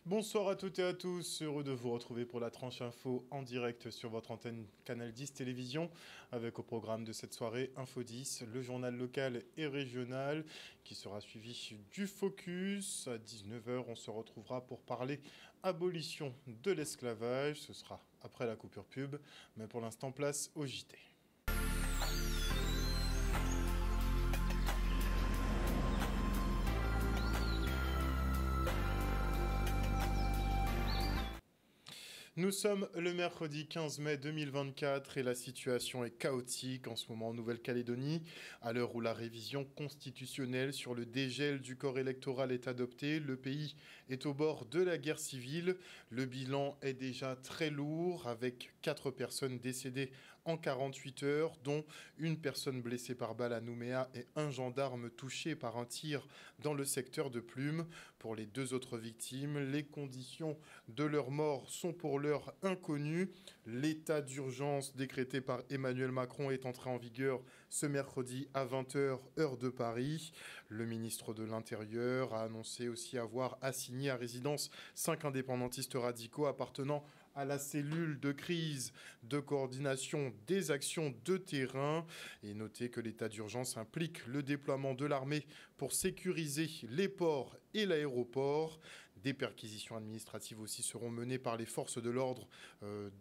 Bonsoir à toutes et à tous, heureux de vous retrouver pour la tranche info en direct sur votre antenne Canal 10 Télévision, avec au programme de cette soirée Info 10, le journal local et régional qui sera suivi du Focus. À 19 h, on se retrouvera pour parler abolition de l'esclavage. Ce sera après la coupure pub, mais pour l'instant place au JT. Nous sommes le mercredi 15 mai 2024 et la situation est chaotique en ce moment en Nouvelle-Calédonie. À l'heure où la révision constitutionnelle sur le dégel du corps électoral est adoptée, le pays est au bord de la guerre civile. Le bilan est déjà très lourd avec 4 personnes décédées en 48 heures, dont une personne blessée par balle à Nouméa et un gendarme touché par un tir dans le secteur de Plume. Pour les 2 autres victimes, les conditions de leur mort sont pour l'heure inconnues. L'état d'urgence décrété par Emmanuel Macron est entré en vigueur ce mercredi à 20 h, heure de Paris. Le ministre de l'Intérieur a annoncé aussi avoir assigné à résidence 5 indépendantistes radicaux appartenant à la cellule de crise de coordination des actions de terrain. Et notez que l'état d'urgence implique le déploiement de l'armée pour sécuriser les ports et l'aéroport. Des perquisitions administratives aussi seront menées par les forces de l'ordre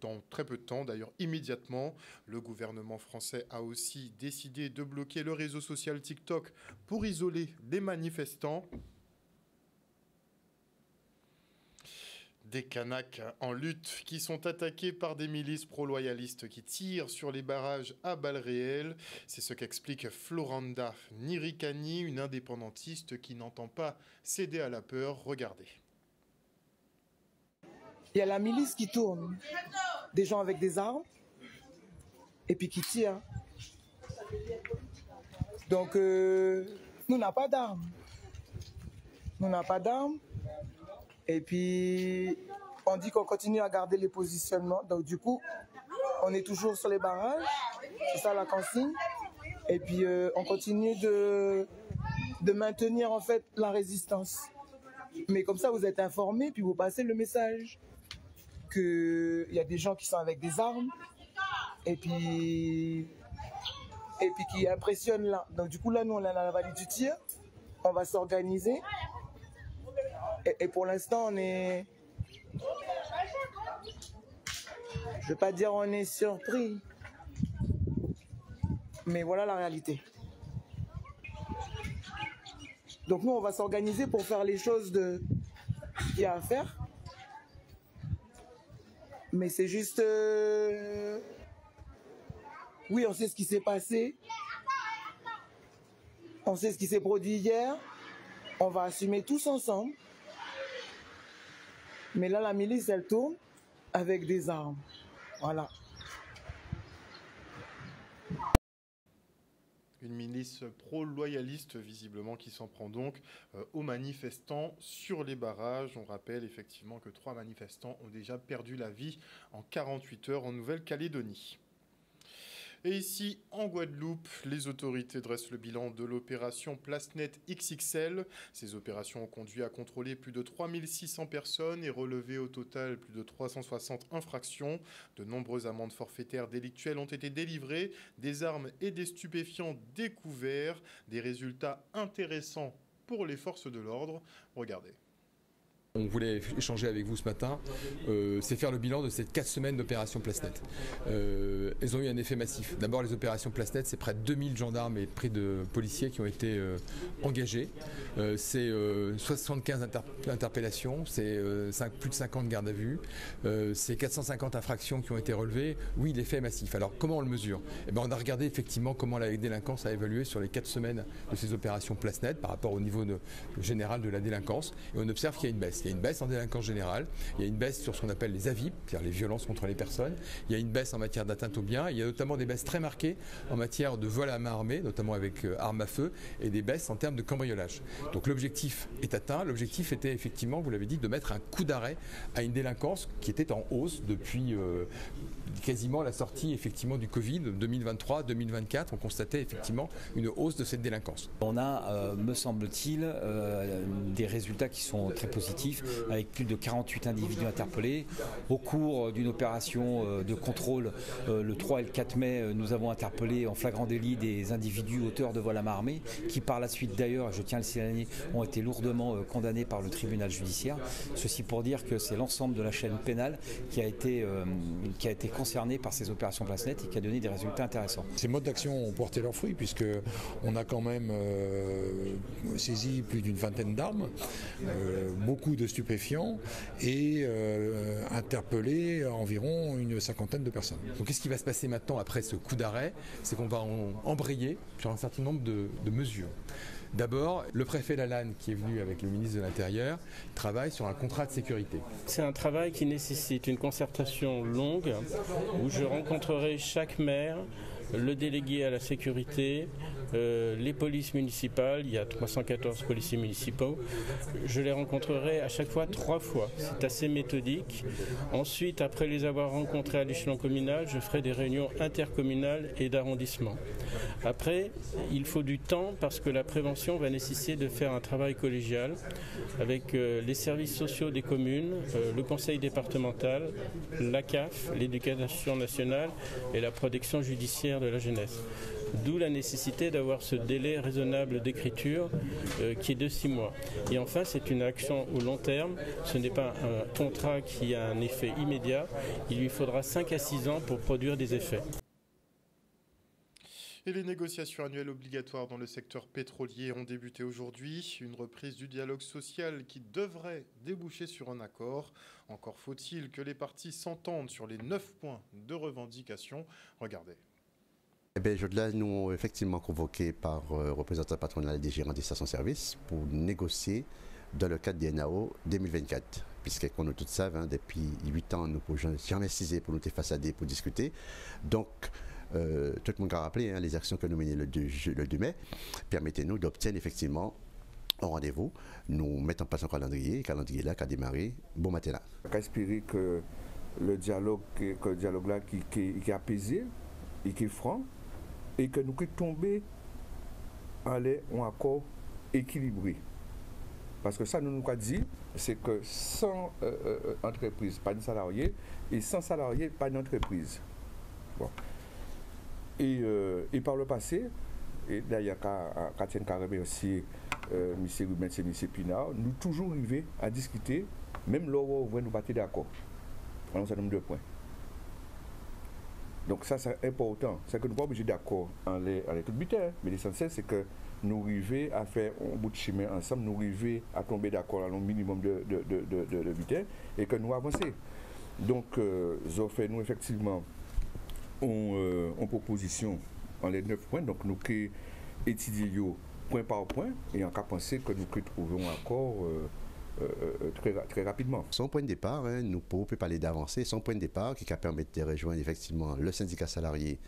dans très peu de temps, d'ailleurs immédiatement. Le gouvernement français a aussi décidé de bloquer le réseau social TikTok pour isoler les manifestants. Des Kanaks en lutte qui sont attaqués par des milices pro-loyalistes qui tirent sur les barrages à balles réelles. C'est ce qu'explique Floranda Nirikani, une indépendantiste qui n'entend pas céder à la peur. Regardez. Il y a la milice qui tourne, des gens avec des armes, et puis qui tirent. Donc, nous n'avons pas d'armes. Nous n'avons pas d'armes. Et puis, on dit qu'on continue à garder les positionnements. Donc, du coup, on est toujours sur les barrages. C'est ça la consigne. Et puis, on continue de maintenir, en fait, la résistance. Mais comme ça, vous êtes informés, puis vous passez le message qu'il y a des gens qui sont avec des armes. Et puis qui impressionnent là. Donc, du coup, là, nous, on est à la vallée du tir. On va s'organiser. Et pour l'instant, on est... Je ne veux pas dire on est surpris. Mais voilà la réalité. Donc nous, on va s'organiser pour faire les choses qu'il y a à faire. Mais c'est juste... Oui, on sait ce qui s'est passé. On sait ce qui s'est produit hier. On va assumer tous ensemble. Mais là, la milice, elle tourne avec des armes. Voilà. Une milice pro-loyaliste, visiblement, qui s'en prend donc aux manifestants sur les barrages. On rappelle effectivement que 3 manifestants ont déjà perdu la vie en 48 heures en Nouvelle-Calédonie. Et ici, en Guadeloupe, les autorités dressent le bilan de l'opération PlaceNet XXL. Ces opérations ont conduit à contrôler plus de 3600 personnes et relevé au total plus de 360 infractions. De nombreuses amendes forfaitaires délictuelles ont été délivrées, des armes et des stupéfiants découverts, des résultats intéressants pour les forces de l'ordre. Regardez. On voulait échanger avec vous ce matin, c'est faire le bilan de ces 4 semaines d'opération PlaceNet. Elles ont eu un effet massif. D'abord, les opérations PlaceNet, c'est près de 2000 gendarmes et près de policiers qui ont été engagés. C'est 75 interpellations, c'est plus de 50 gardes à vue, c'est 450 infractions qui ont été relevées. Oui, l'effet est massif. Alors, comment on le mesure? On a regardé effectivement comment la délinquance a évolué sur les 4 semaines de ces opérations PlaceNet par rapport au niveau général de la délinquance. Et on observe qu'il y a une baisse. Il y a une baisse en délinquance générale, il y a une baisse sur ce qu'on appelle les AVIP, c'est-à-dire les violences contre les personnes, il y a une baisse en matière d'atteinte aux biens, il y a notamment des baisses très marquées en matière de vol à main armée, notamment avec armes à feu, et des baisses en termes de cambriolage. Donc l'objectif est atteint, l'objectif était effectivement, vous l'avez dit, de mettre un coup d'arrêt à une délinquance qui était en hausse depuis quasiment la sortie effectivement du Covid 2023-2024, on constatait effectivement une hausse de cette délinquance. On a, me semble-t-il, des résultats qui sont très positifs, avec plus de 48 individus interpellés. Au cours d'une opération de contrôle le 3 et le 4 mai, nous avons interpellé en flagrant délit des individus auteurs de vol à main armée, qui par la suite d'ailleurs, je tiens à le signaler, ont été lourdement condamnés par le tribunal judiciaire. Ceci pour dire que c'est l'ensemble de la chaîne pénale qui a été concernée par ces opérations Place Nette et qui a donné des résultats intéressants. Ces modes d'action ont porté leurs fruits puisqu'on a quand même saisi plus d'une vingtaine d'armes, beaucoup de stupéfiants et interpellé environ une cinquantaine de personnes. Donc qu'est-ce qui va se passer maintenant après ce coup d'arrêt? C'est qu'on va embrayer sur un certain nombre de mesures. D'abord, le préfet Lalanne, qui est venu avec le ministre de l'Intérieur, travaille sur un contrat de sécurité. C'est un travail qui nécessite une concertation longue où je rencontrerai chaque maire, le délégué à la sécurité, les polices municipales, il y a 314 policiers municipaux, je les rencontrerai à chaque fois 3 fois, c'est assez méthodique. Ensuite, après les avoir rencontrés à l'échelon communal, je ferai des réunions intercommunales et d'arrondissement. Après, il faut du temps parce que la prévention va nécessiter de faire un travail collégial avec les services sociaux des communes, le conseil départemental, la CAF, l'éducation nationale et la protection judiciaire de la jeunesse. D'où la nécessité d'avoir ce délai raisonnable d'écriture qui est de 6 mois. Et enfin, c'est une action au long terme. Ce n'est pas un contrat qui a un effet immédiat. Il lui faudra 5 à 6 ans pour produire des effets. Et les négociations annuelles obligatoires dans le secteur pétrolier ont débuté aujourd'hui. Une reprise du dialogue social qui devrait déboucher sur un accord. Encore faut-il que les parties s'entendent sur les 9 points de revendication. Regardez. Eh bien, Jodelin, nous avons effectivement convoqué par représentant patronal des gérants des stations-service pour négocier dans le cadre des NAO 2024. Puisque, comme nous tous savons, depuis 8 ans, nous n'avons jamais cessé pour nous façader, pour discuter. Donc, tout le monde a rappelé les actions que nous menons le 2 mai. Permettez-nous d'obtenir effectivement un rendez-vous. Nous mettons en place un calendrier là qui a démarré bon matin là. On va espérer que le dialogue là qui est apaisé et qui est franc, et que nous puissions tomber en un accord équilibré. Parce que ça, nous avons dit, c'est que sans entreprise, pas de salarié, et sans salarié, pas d'entreprise. Bon. Et par le passé, et d'ailleurs, quand il y a aussi M. Rubens et M. Pinard, nous toujours arrivés à discuter, même là où nous battons d'accord, en un certain nombre de points. Donc ça, c'est important. C'est que nous ne sommes pas obligés d'accord en les tout butin, mais l'essentiel, c'est que nous arrivons à faire un bout de chemin ensemble, nous arrivons à tomber d'accord à un minimum de butin et que nous avançons. Donc, nous effectivement en proposition en les 9 points, donc nous étudions point par point et en cas penser que nous trouvons un accord très rapidement. Son point de départ, nous pouvons parler d'avancée, son point de départ qui permet de rejoindre effectivement le syndicat salarié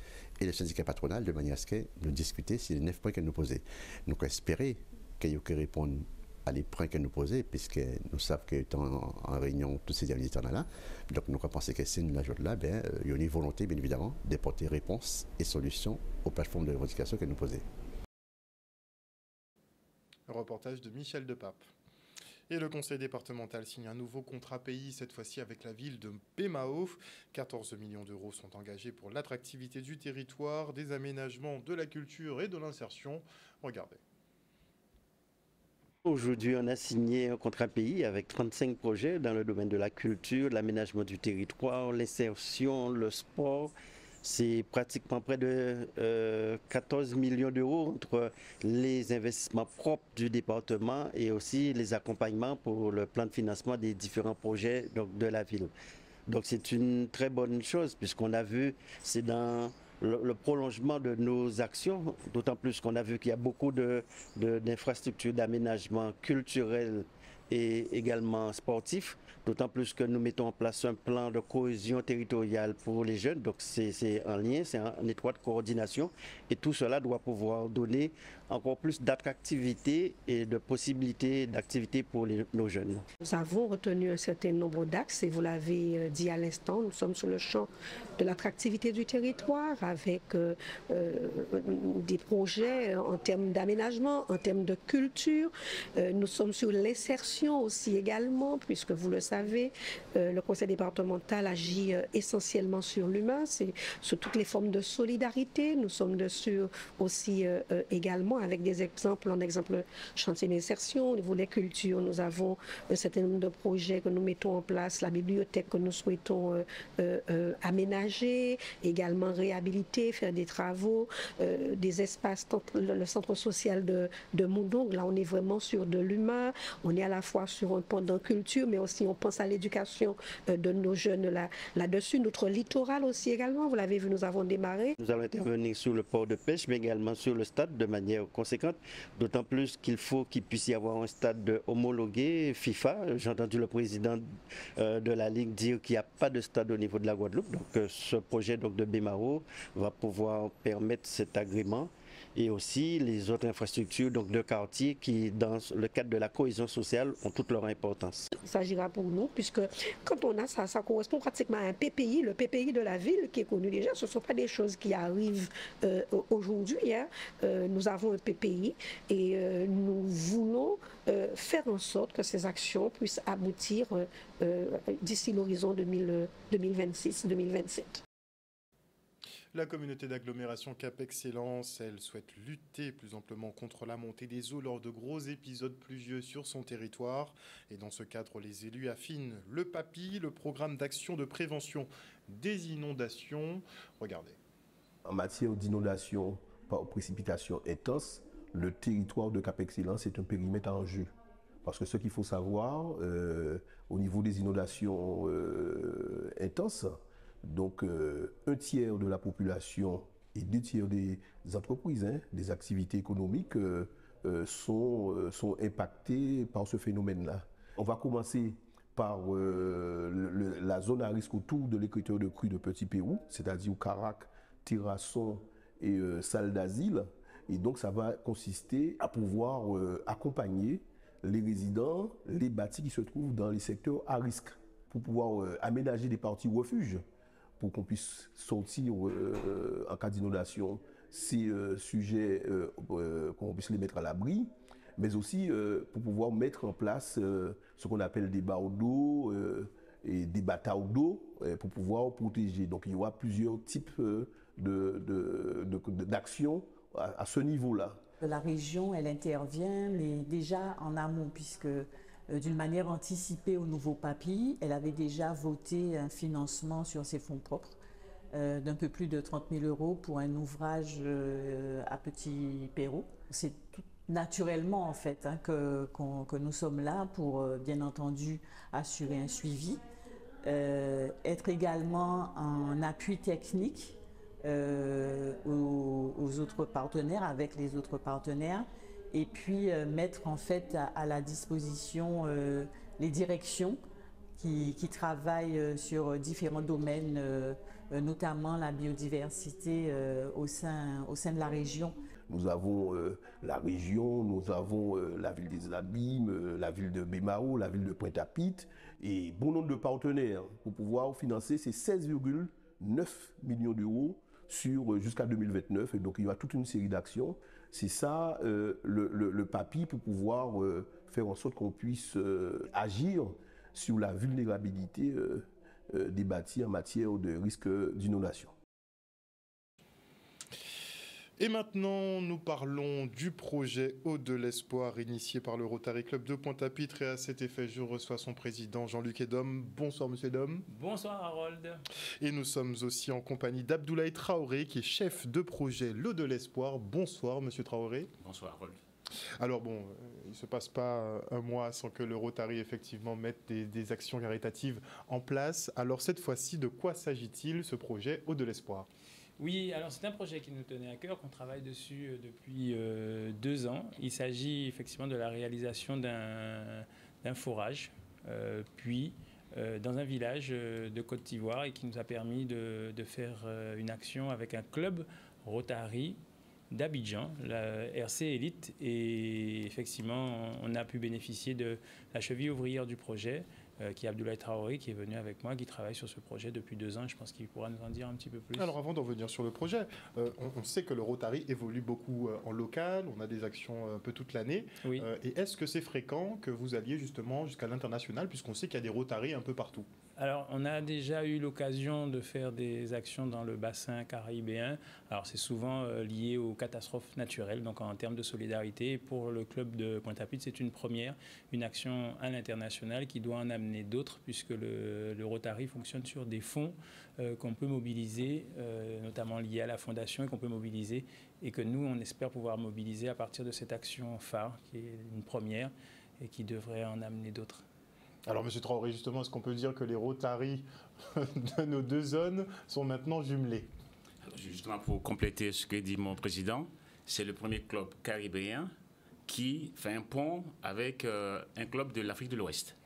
et le syndicat patronal de manière à ce que nous discuter sur les 9 points qu'elle nous posait. Nous espérons qu'il y ait répondre à les points qu'elle nous posait, puisque nous savons qu'elle est en réunion tous ces derniers temps-là. Donc nous pensons que c'est une journée là, il y a une volonté bien évidemment d'apporter réponse et solutions aux plateformes de revendication qu'elle nous posait. Un reportage de Michel Depape. Et le conseil départemental signe un nouveau contrat pays, cette fois-ci avec la ville de Pémao. 14 millions d'euros sont engagés pour l'attractivité du territoire, des aménagements, de la culture et de l'insertion. Regardez. Aujourd'hui, on a signé un contrat pays avec 35 projets dans le domaine de la culture, l'aménagement du territoire, l'insertion, le sport. C'est pratiquement près de 14 millions d'euros entre les investissements propres du département et aussi les accompagnements pour le plan de financement des différents projets de la ville. Donc c'est une très bonne chose puisqu'on a vu, c'est dans le prolongement de nos actions, d'autant plus qu'on a vu qu'il y a beaucoup d'infrastructures d'aménagement culturel et également sportif, d'autant plus que nous mettons en place un plan de cohésion territoriale pour les jeunes, donc c'est en lien, c'est en étroite coordination, et tout cela doit pouvoir donner encore plus d'attractivité et de possibilités d'activité pour nos jeunes. Nous avons retenu un certain nombre d'axes et vous l'avez dit à l'instant, nous sommes sur le champ de l'attractivité du territoire avec des projets en termes d'aménagement, en termes de culture. Nous sommes sur l'insertion aussi également, puisque vous le savez, le conseil départemental agit essentiellement sur l'humain, c'est sur toutes les formes de solidarité. Nous sommes dessus aussi également avec des exemples, en exemple chantier d'insertion, au niveau des cultures, nous avons un certain nombre de projets que nous mettons en place, la bibliothèque que nous souhaitons aménager, également réhabiliter, faire des travaux, des espaces, le centre social de Moudong, là on est vraiment sur de l'humain, on est à la fois sur un pendant culture, mais aussi on pense à l'éducation de nos jeunes là-dessus, notre littoral aussi également, vous l'avez vu, nous avons démarré. Nous allons intervenir sur le port de pêche, mais également sur le stade de manière conséquente, d'autant plus qu'il faut qu'il puisse y avoir un stade homologué FIFA. J'ai entendu le président de la Ligue dire qu'il n'y a pas de stade au niveau de la Guadeloupe, donc ce projet donc, de Bémaro va pouvoir permettre cet agrément et aussi les autres infrastructures donc, de quartier qui, dans le cadre de la cohésion sociale, ont toute leur importance. Il s'agira pour nous, puisque quand on a ça, ça correspond pratiquement à un PPI, le PPI de la ville qui est connu déjà. Ce ne sont pas des choses qui arrivent aujourd'hui. Hein. Nous avons un PPI et nous voulons faire en sorte que ces actions puissent aboutir d'ici l'horizon 2026-2027. La communauté d'agglomération Cap Excellence, elle souhaite lutter plus amplement contre la montée des eaux lors de gros épisodes pluvieux sur son territoire. Et dans ce cadre, les élus affinent le PAPI, le programme d'action de prévention des inondations. Regardez. En matière d'inondation par précipitation intense, le territoire de Cap Excellence est un périmètre en jeu. Parce que ce qu'il faut savoir, au niveau des inondations intenses, donc un tiers de la population et 2 tiers des entreprises, des activités économiques sont impactés par ce phénomène-là. On va commencer par la zone à risque autour de l'écriture de crue de Petit Pérou, c'est-à-dire Carac, Terrasson et Salle d'Asile. Et donc ça va consister à pouvoir accompagner les résidents, les bâtis qui se trouvent dans les secteurs à risque, pour pouvoir aménager des parties refuges, pour qu'on puisse sortir en cas d'inondation ces sujets, qu'on puisse les mettre à l'abri, mais aussi pour pouvoir mettre en place ce qu'on appelle des barres d'eau et des bateaux d'eau pour pouvoir protéger. Donc il y aura plusieurs types d'actions à ce niveau-là. La région, elle intervient, mais déjà en amont, puisque d'une manière anticipée au nouveau PAPI, elle avait déjà voté un financement sur ses fonds propres d'un peu plus de 30 000 € pour un ouvrage à Petit Pérou. C'est tout naturellement en fait que nous sommes là pour bien entendu assurer un suivi, être également en appui technique aux autres partenaires, avec les autres partenaires, et puis mettre en fait à la disposition les directions qui travaillent sur différents domaines, notamment la biodiversité au sein de la région. Nous avons la région, nous avons la ville des Abîmes, la ville de Bémaro, la ville de Pointe-à-Pitre et bon nombre de partenaires pour pouvoir financer ces 16,9 millions d'euros jusqu'à 2029. Et donc il y aura toute une série d'actions. C'est ça le PAPI pour pouvoir faire en sorte qu'on puisse agir sur la vulnérabilité des bâtis en matière de risque d'inondation. Et maintenant, nous parlons du projet Eau de l'Espoir initié par le Rotary Club de Pointe-à-Pitre. Et à cet effet, je reçois son président Jean-Luc Edom. Bonsoir Monsieur Edom. Bonsoir Harold. Et nous sommes aussi en compagnie d'Abdoulaye Traoré, qui est chef de projet L'Eau de l'Espoir. Bonsoir Monsieur Traoré. Bonsoir Harold. Alors bon, il ne se passe pas un mois sans que le Rotary effectivement mette des actions caritatives en place. Alors cette fois-ci, de quoi s'agit-il ce projet Eau de l'Espoir ? Oui, alors c'est un projet qui nous tenait à cœur, qu'on travaille dessus depuis 2 ans. Il s'agit effectivement de la réalisation d'un forage, puis dans un village de Côte d'Ivoire, et qui nous a permis de faire une action avec un club Rotary d'Abidjan, la RC Elite, et effectivement on a pu bénéficier de la cheville ouvrière du projet, qui est Abdoulaye Traoré, qui est venu avec moi, qui travaille sur ce projet depuis 2 ans. Je pense qu'il pourra nous en dire un petit peu plus. Alors avant d'en venir sur le projet, on sait que le Rotary évolue beaucoup en local, on a des actions un peu toute l'année. Oui. Et est-ce que c'est fréquent que vous alliez justement jusqu'à l'international, puisqu'on sait qu'il y a des Rotary un peu partout? Alors, on a déjà eu l'occasion de faire des actions dans le bassin caribéen. Alors, c'est souvent lié aux catastrophes naturelles, donc en termes de solidarité. Pour le club de Pointe-à-Pitre, c'est une première, une action à l'international qui doit en amener d'autres, puisque le Rotary fonctionne sur des fonds qu'on peut mobiliser, notamment liés à la fondation, et qu'on peut mobiliser, et que nous, on espère pouvoir mobiliser à partir de cette action phare, qui est une première, et qui devrait en amener d'autres. Alors, M. Traoré, justement, est-ce qu'on peut dire que les Rotary de nos deux zones sont maintenant jumelés? Justement, pour compléter ce que dit mon président, c'est le premier club caribéen qui fait un pont avec un club de l'Afrique de l'Ouest.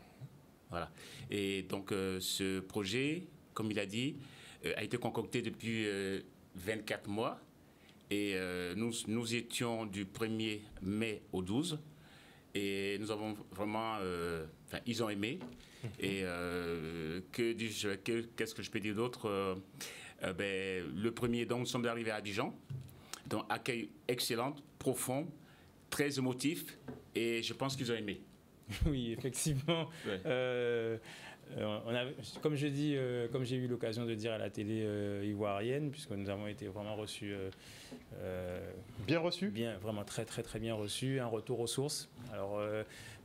Voilà. Et donc, ce projet, comme il a dit, a été concocté depuis 24 mois. Et nous étions du 1er mai au 12. Et nous avons vraiment... ils ont aimé. Et qu'est-ce que je peux dire d'autre? Le premier, donc, nous sommes arrivés à Abidjan. Donc, accueil excellent, profond, très émotif. Et je pense qu'ils ont aimé. Oui, effectivement. Ouais. Comme j'ai eu l'occasion de dire à la télé ivoirienne, puisque nous avons été vraiment reçus... bien reçus? Bien, vraiment très très très bien reçus, un retour aux sources. Alors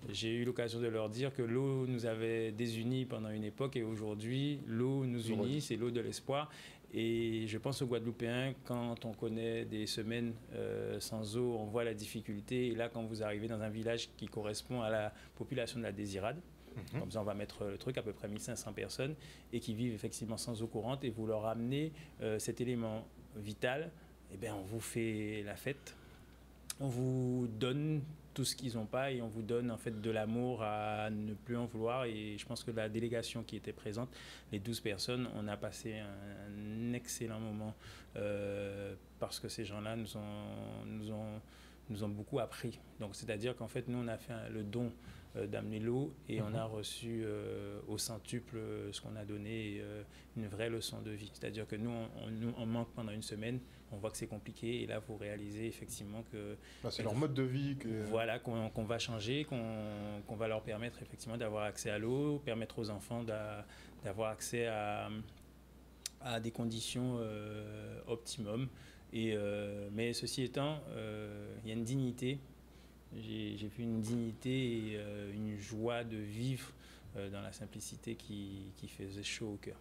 j'ai eu l'occasion de leur dire que l'eau nous avait désunis pendant une époque, et aujourd'hui l'eau nous unit, c'est l'eau de l'espoir. Et je pense aux Guadeloupéens, quand on connaît des semaines sans eau, on voit la difficulté. Et là, quand vous arrivez dans un village qui correspond à la population de la Désirade, comme ça on va mettre le truc, à peu près 1500 personnes, et qui vivent effectivement sans eau courante, et vous leur amenez cet élément vital, eh bien on vous fait la fête, on vous donne tout ce qu'ils n'ont pas, et on vous donne en fait de l'amour à ne plus en vouloir. Et je pense que la délégation qui était présente, les 12 personnes, on a passé un excellent moment, parce que ces gens-là nous ont beaucoup appris. Donc c'est-à-dire qu'en fait nous on a fait le don d'amener l'eau, et on a reçu au centuple ce qu'on a donné, une vraie leçon de vie. C'est-à-dire que nous on manque pendant une semaine, on voit que c'est compliqué, et là vous réalisez effectivement que c'est leur mode de vie voilà, qu'on va changer, qu'on va leur permettre effectivement d'avoir accès à l'eau, permettre aux enfants d'avoir accès à des conditions optimum. Mais ceci étant, il y a une dignité. J'ai vu une dignité et une joie de vivre dans la simplicité qui faisait chaud au cœur.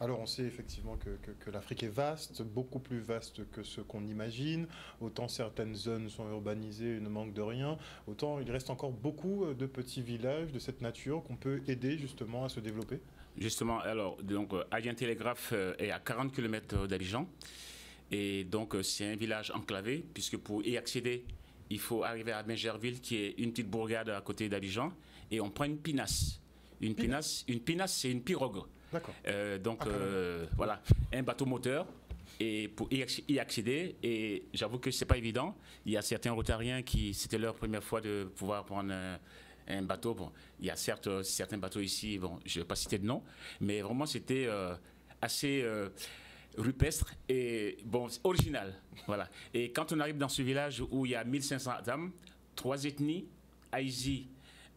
Alors on sait effectivement que l'Afrique est vaste, beaucoup plus vaste que ce qu'on imagine. Autant certaines zones sont urbanisées et ne manquent de rien, autant il reste encore beaucoup de petits villages de cette nature qu'on peut aider justement à se développer. Justement, alors donc Abidjan Télégraphe est à 40 km d'Abidjan. Et donc c'est un village enclavé, puisque pour y accéder, il faut arriver à Benjerville, qui est une petite bourgade à côté d'Abidjan, et on prend une pinasse. Une pinasse, c'est une pirogue. D'accord. Voilà, un bateau moteur, et pour y accéder, et j'avoue que c'est pas évident. Il y a certains Rotariens qui, c'était leur première fois de pouvoir prendre un bateau. Bon, il y a certes certains bateaux ici, bon, je ne vais pas citer de nom, mais vraiment c'était assez rupestre et bon, original. Voilà. Et quand on arrive dans ce village où il y a 1500 âmes, 3 ethnies, Aïzi,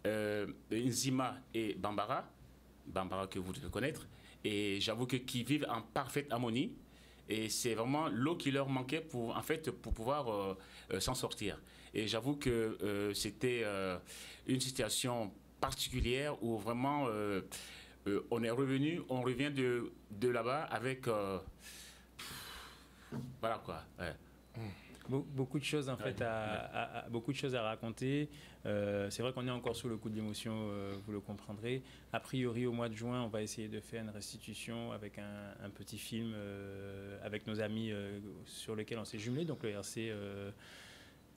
Nzima et Bambara que vous devez connaître, et j'avoue qui vivent en parfaite harmonie, et c'est vraiment l'eau qui leur manquait pour pouvoir s'en sortir. Et j'avoue que c'était une situation particulière où vraiment on revient de là-bas avec voilà quoi. Ouais. Beaucoup de choses en fait, beaucoup de choses à raconter. C'est vrai qu'on est encore sous le coup de l'émotion, vous le comprendrez. A priori, au mois de juin, on va essayer de faire une restitution avec un petit film avec nos amis sur lequel on s'est jumelés, donc le RC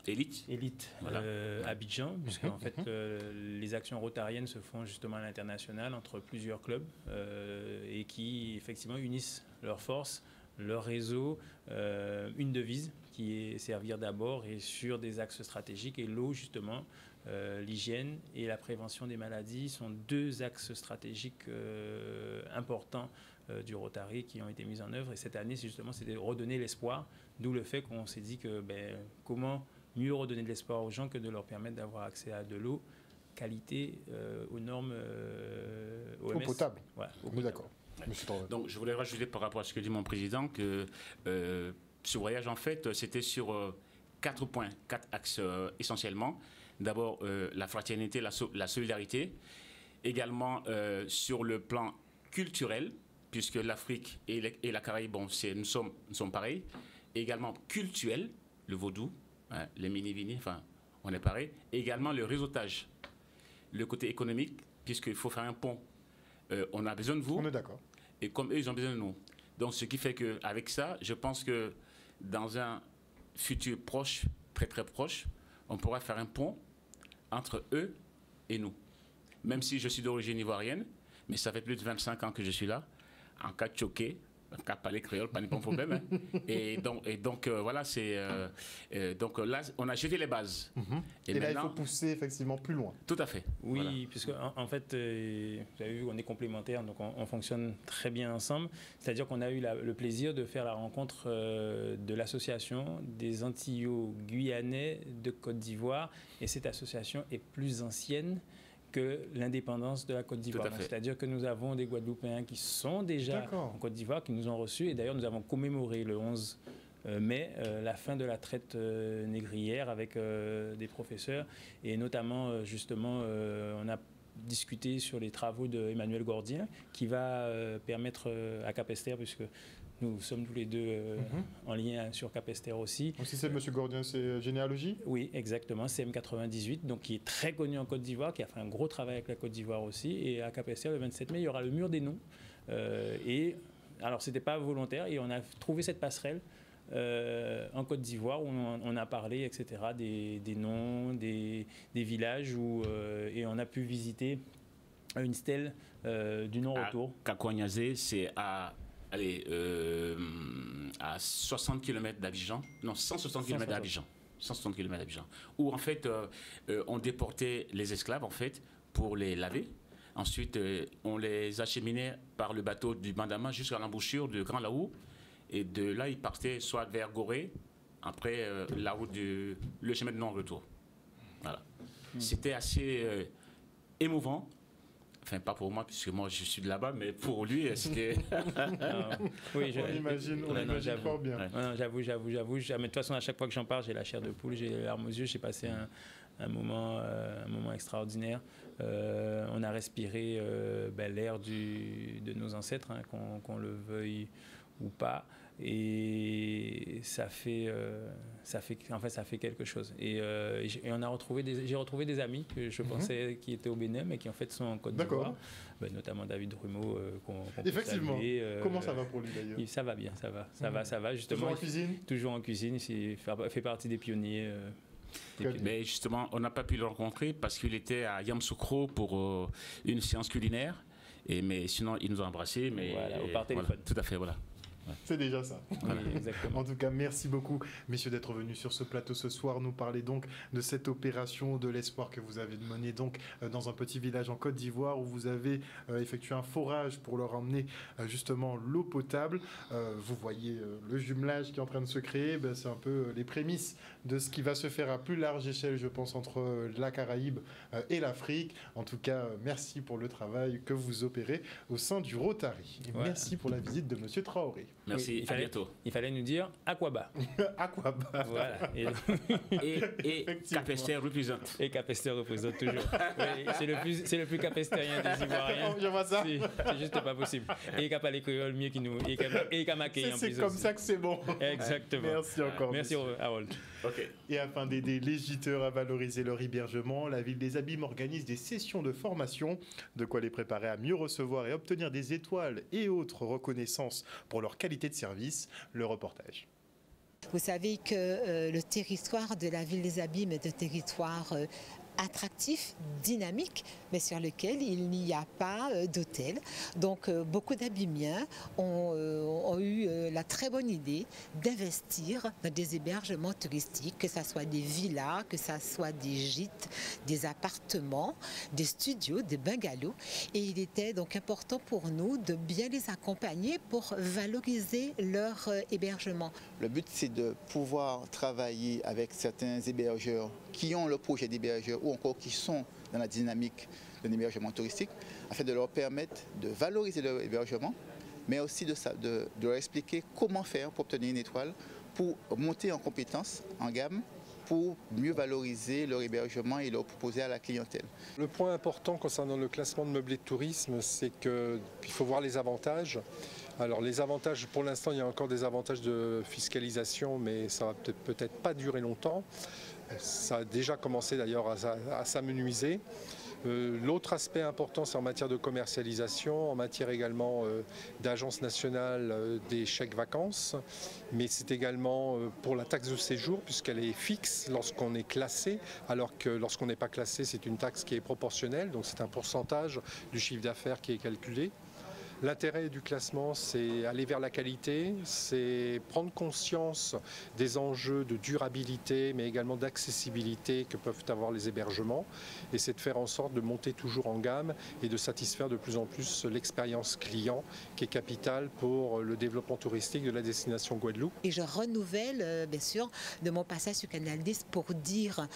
Élite Voilà. Abidjan, puisque en fait les actions rotariennes se font justement à l'international entre plusieurs clubs et qui effectivement unissent leurs forces, leur réseau, une devise qui est servir d'abord et sur des axes stratégiques, et l'eau justement, l'hygiène et la prévention des maladies sont deux axes stratégiques importants du Rotary qui ont été mis en œuvre. Et cette année, c'est de redonner l'espoir, d'où le fait qu'on s'est dit que comment mieux redonner de l'espoir aux gens que de leur permettre d'avoir accès à de l'eau qualité aux normes OMS. Eau potable. Ouais, D'accord. Donc je voulais rajouter par rapport à ce que dit mon président que ce voyage en fait c'était sur 4 points, 4 axes essentiellement. D'abord la fraternité, la solidarité, également sur le plan culturel, puisque l'Afrique et la Caraïbe, bon, nous sommes pareils, également culturel, le vaudou, hein, les mini-vini, enfin on est pareil, et également le réseautage, le côté économique, puisqu'il faut faire un pont. On a besoin de vous. On est d'accord. Et comme eux, ils ont besoin de nous. Donc, ce qui fait qu'avec ça, je pense que dans un futur proche, très très proche, on pourra faire un pont entre eux et nous. Même si je suis d'origine ivoirienne, mais ça fait plus de 25 ans que je suis là, en cas de choqué, en cas de parler créole, pas de problème. Hein. Et donc voilà, donc là, on a jeté les bases. Et là, il faut pousser effectivement plus loin. Tout à fait. Oui, voilà. puisque en fait, vous avez vu, on est complémentaires, donc on fonctionne très bien ensemble. C'est-à-dire qu'on a eu le plaisir de faire la rencontre de l'association des Antillais guyanais de Côte d'Ivoire, et cette association est plus ancienne que l'indépendance de la Côte d'Ivoire. C'est-à-dire que nous avons des Guadeloupéens qui sont déjà en Côte d'Ivoire, qui nous ont reçus, et d'ailleurs nous avons commémoré le 11 mai la fin de la traite négrière avec des professeurs, et notamment justement on a discuté sur les travaux d'Emmanuel Gordien qui va permettre à Capesterre, puisque nous sommes tous les deux en lien sur Capesterre aussi. Donc si c'est M. Gordien, c'est généalogie? Oui, exactement, CM98, donc qui est très connu en Côte d'Ivoire, qui a fait un gros travail avec la Côte d'Ivoire aussi. Et à Capesterre, le 27 mai, il y aura le mur des noms. Et alors, c'était pas volontaire, et on a trouvé cette passerelle en Côte d'Ivoire où on a parlé, etc., des noms, des villages, et on a pu visiter une stèle du non-retour. Kakwanyazé, c'est à 60 km d'Abidjan, non 160 km d'Abidjan, 160 km d'Abidjan, où en fait on déportait les esclaves en fait pour les laver. Ensuite on les acheminait par le bateau du Bandama jusqu'à l'embouchure de Grand Laou, et de là ils partaient soit vers Gorée, après la route le chemin de non-retour. Voilà. C'était assez émouvant. Enfin, pas pour moi, puisque moi je suis de là-bas, mais pour lui, c'était. Oui, on imagine fort bien. Ouais. J'avoue. Mais de toute façon, à chaque fois que j'en parle, j'ai la chair de poule, j'ai les larmes aux yeux. J'ai passé un moment extraordinaire. On a respiré l'air de nos ancêtres, hein, qu'on le veuille ou pas. Et ça fait quelque chose. Et j'ai retrouvé des amis que je pensais qui étaient au Bénin, mais qui en fait sont en Côte d'Ivoire, notamment David Rumeau, qu'on effectivement. Peut saluer, comment ça va pour lui d'ailleurs? Ça va bien, ça va justement. Toujours en cuisine? Toujours en cuisine, il fait partie des pionniers. Mais justement, on n'a pas pu le rencontrer parce qu'il était à Yamoussoukro pour une séance culinaire. Mais sinon, il nous a embrassés. Mais voilà, par téléphone. Voilà, tout à fait, voilà. C'est déjà ça. Voilà. Oui, exactement. En tout cas, merci beaucoup, messieurs, d'être venus sur ce plateau ce soir, nous parler donc de cette opération de l'espoir que vous avez menée donc dans un petit village en Côte d'Ivoire, où vous avez effectué un forage pour leur emmener justement l'eau potable. Vous voyez le jumelage qui est en train de se créer, c'est un peu les prémices de ce qui va se faire à plus large échelle, je pense, entre la Caraïbe et l'Afrique. En tout cas, merci pour le travail que vous opérez au sein du Rotary. Et merci pour la visite de monsieur Traoré. Merci, oui, à bientôt. Il fallait nous dire Aquaba. Aquaba. Voilà. Et Capesterre représente. Et Capesterre représente toujours. Oui, c'est le plus capestérien des Ivoiriens. Je vois ça. C'est juste pas possible. Et il a parlé créole mieux que nous. Et il a marqué en plus. C'est comme ça que c'est bon. Exactement. Merci encore. Merci Harold. Okay. Et afin d'aider les gîteurs à valoriser leur hébergement, la ville des Abîmes organise des sessions de formation, de quoi les préparer à mieux recevoir et obtenir des étoiles et autres reconnaissances pour leur qualité de service. Le reportage. Vous savez que le territoire de la ville des Abîmes est un territoire attractif, dynamique, mais sur lequel il n'y a pas d'hôtel. Donc beaucoup d'Abîmiens ont eu la très bonne idée d'investir dans des hébergements touristiques, que ce soit des villas, que ce soit des gîtes, des appartements, des studios, des bungalows. Et il était donc important pour nous de bien les accompagner pour valoriser leur hébergement. Le but, c'est de pouvoir travailler avec certains hébergeurs qui ont le projet d'hébergeur ou encore qui sont dans la dynamique d'un hébergement touristique, afin de leur permettre de valoriser leur hébergement, mais aussi de leur expliquer comment faire pour obtenir une étoile, pour monter en compétences, en gamme, pour mieux valoriser leur hébergement et leur proposer à la clientèle. Le point important concernant le classement de meublés de tourisme, c'est qu'il faut voir les avantages. Alors les avantages, pour l'instant, il y a encore des avantages de fiscalisation, mais ça va peut-être pas durer longtemps. Ça a déjà commencé d'ailleurs à s'amenuiser. L'autre aspect important, c'est en matière de commercialisation, en matière également d'agence nationale des chèques vacances, mais c'est également pour la taxe de séjour, puisqu'elle est fixe lorsqu'on est classé, alors que lorsqu'on n'est pas classé, c'est une taxe qui est proportionnelle, donc c'est un pourcentage du chiffre d'affaires qui est calculé. L'intérêt du classement, c'est aller vers la qualité, c'est prendre conscience des enjeux de durabilité, mais également d'accessibilité que peuvent avoir les hébergements. Et c'est de faire en sorte de monter toujours en gamme et de satisfaire de plus en plus l'expérience client, qui est capitale pour le développement touristique de la destination Guadeloupe. Et je renouvelle, bien sûr, de mon passage sur Canal 10 pour dire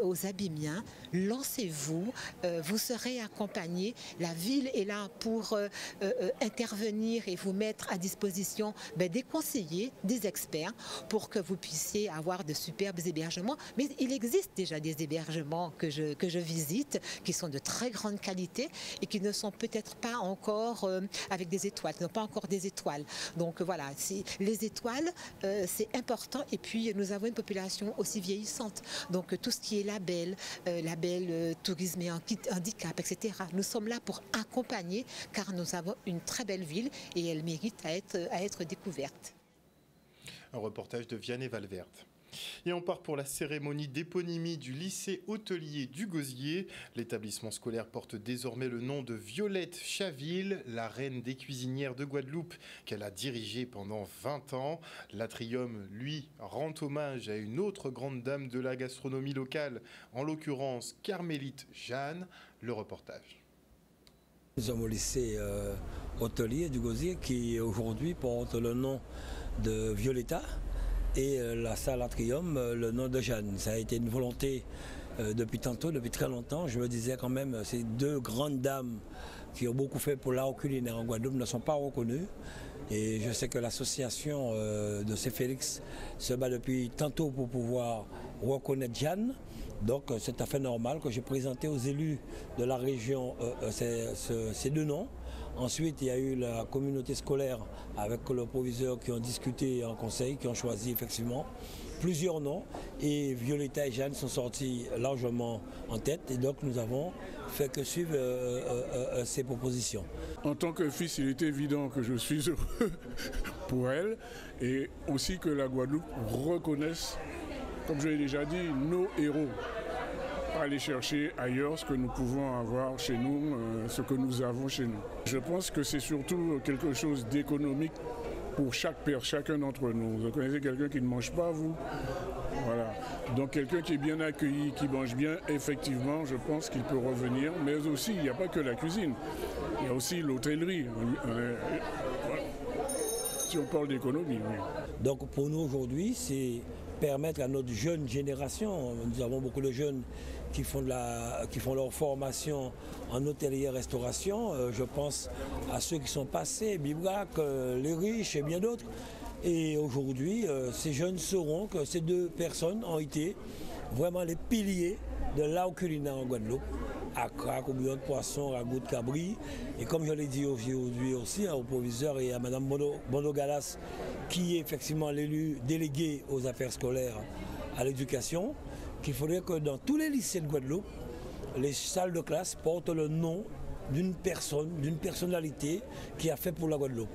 aux Abîmiens, lancez-vous, vous serez accompagnés. La ville est là pour intervenir et vous mettre à disposition des conseillers, des experts pour que vous puissiez avoir de superbes hébergements. Mais il existe déjà des hébergements que je visite qui sont de très grande qualité et qui ne sont peut-être pas encore avec des étoiles, qui n'ont pas encore des étoiles. Donc voilà, les étoiles, c'est important. Et puis nous avons une population aussi vieillissante. Donc tout ce qui est label tourisme et handicap, etc. Nous sommes là pour accompagner car nous avons une très belle ville et elle mérite à être découverte. Un reportage de Vianney Valverde. Et on part pour la cérémonie d'éponymie du lycée hôtelier du Gosier. L'établissement scolaire porte désormais le nom de Violette Chaville, la reine des cuisinières de Guadeloupe, qu'elle a dirigée pendant 20 ans. L'Atrium, lui, rend hommage à une autre grande dame de la gastronomie locale, en l'occurrence Carmélite Jeanne. Le reportage. Nous sommes au lycée hôtelier du Gosier qui aujourd'hui porte le nom de Violetta et la salle Atrium le nom de Jeanne. Ça a été une volonté depuis très longtemps. Je me disais quand même, ces deux grandes dames qui ont beaucoup fait pour l'art culinaire en Guadeloupe ne sont pas reconnues. Et je sais que l'association de C-Félix se bat depuis tantôt pour pouvoir reconnaître Jeanne. Donc c'est tout à fait normal que j'ai présenté aux élus de la région ces deux noms. Ensuite, il y a eu la communauté scolaire avec le proviseur qui ont discuté en conseil, qui ont choisi effectivement plusieurs noms. Et Violetta et Jeanne sont sortis largement en tête. Et donc nous avons fait que suivre ces propositions. En tant que fils, il est évident que je suis heureux pour elle et aussi que la Guadeloupe reconnaisse, comme je l'ai déjà dit, nos héros. Pas aller chercher ailleurs ce que nous pouvons avoir chez nous, ce que nous avons chez nous. Je pense que c'est surtout quelque chose d'économique pour chacun d'entre nous. Vous connaissez quelqu'un qui ne mange pas, vous? Voilà. Donc quelqu'un qui est bien accueilli, qui mange bien, effectivement, je pense qu'il peut revenir. Mais aussi, il n'y a pas que la cuisine. Il y a aussi l'hôtellerie. Si on parle d'économie, oui. Donc pour nous aujourd'hui, c'est permettre à notre jeune génération, nous avons beaucoup de jeunes qui font leur formation en hôtellerie-restauration. Je pense à ceux qui sont passés, Bibrac, les riches et bien d'autres. Et aujourd'hui, ces jeunes sauront que ces deux personnes ont été vraiment les piliers de l'art culinaire en Guadeloupe. Accra, bouillon de poisson, ragoût de cabri. Et comme je l'ai dit aujourd'hui aussi au proviseur et à Mme Bono Galas, qui est effectivement l'élu délégué aux affaires scolaires à l'éducation, qu'il faudrait que dans tous les lycées de Guadeloupe, les salles de classe portent le nom d'une personne, d'une personnalité qui a fait pour la Guadeloupe.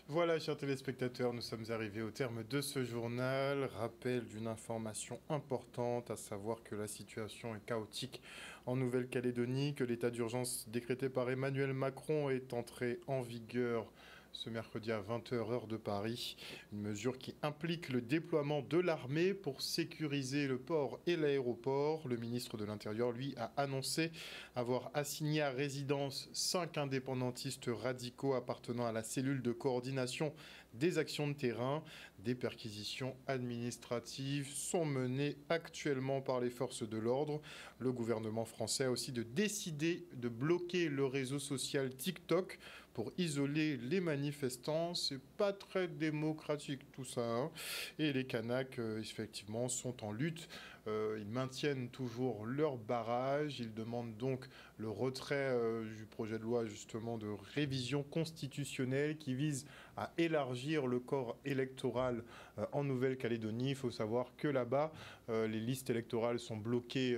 Voilà, chers téléspectateurs, nous sommes arrivés au terme de ce journal. Rappel d'une information importante, à savoir que la situation est chaotique en Nouvelle-Calédonie, que l'état d'urgence décrété par Emmanuel Macron est entré en vigueur ce mercredi à 20h heure de Paris. Une mesure qui implique le déploiement de l'armée pour sécuriser le port et l'aéroport. Le ministre de l'Intérieur, lui, a annoncé avoir assigné à résidence 5 indépendantistes radicaux appartenant à la cellule de coordination des actions de terrain. Des perquisitions administratives sont menées actuellement par les forces de l'ordre. Le gouvernement français a aussi décidé de bloquer le réseau social TikTok pour isoler les manifestants. C'est pas très démocratique tout ça, hein. Et les Kanaks, effectivement, sont en lutte. Ils maintiennent toujours leur barrage. Ils demandent donc le retrait du projet de loi justement de révision constitutionnelle qui vise à élargir le corps électoral en Nouvelle-Calédonie. Il faut savoir que là-bas, les listes électorales sont bloquées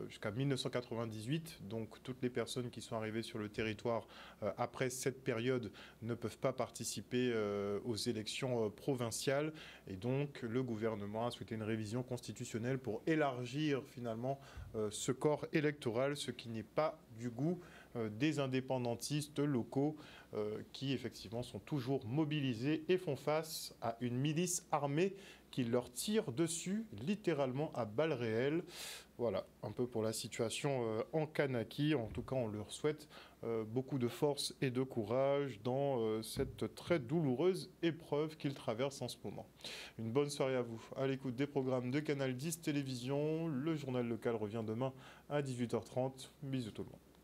jusqu'à 1998. Donc toutes les personnes qui sont arrivées sur le territoire après cette période ne peuvent pas participer aux élections provinciales. Et donc le gouvernement a souhaité une révision constitutionnelle pour élargir finalement ce corps électoral, ce qui n'est pas du goût des indépendantistes locaux qui effectivement sont toujours mobilisés et font face à une milice armée qui leur tire dessus littéralement à balles réelles. Voilà, un peu pour la situation en Kanaki. En tout cas, on leur souhaite beaucoup de force et de courage dans cette très douloureuse épreuve qu'ils traversent en ce moment. Une bonne soirée à vous. À l'écoute des programmes de Canal 10 Télévision. Le journal local revient demain à 18h30. Bisous tout le monde.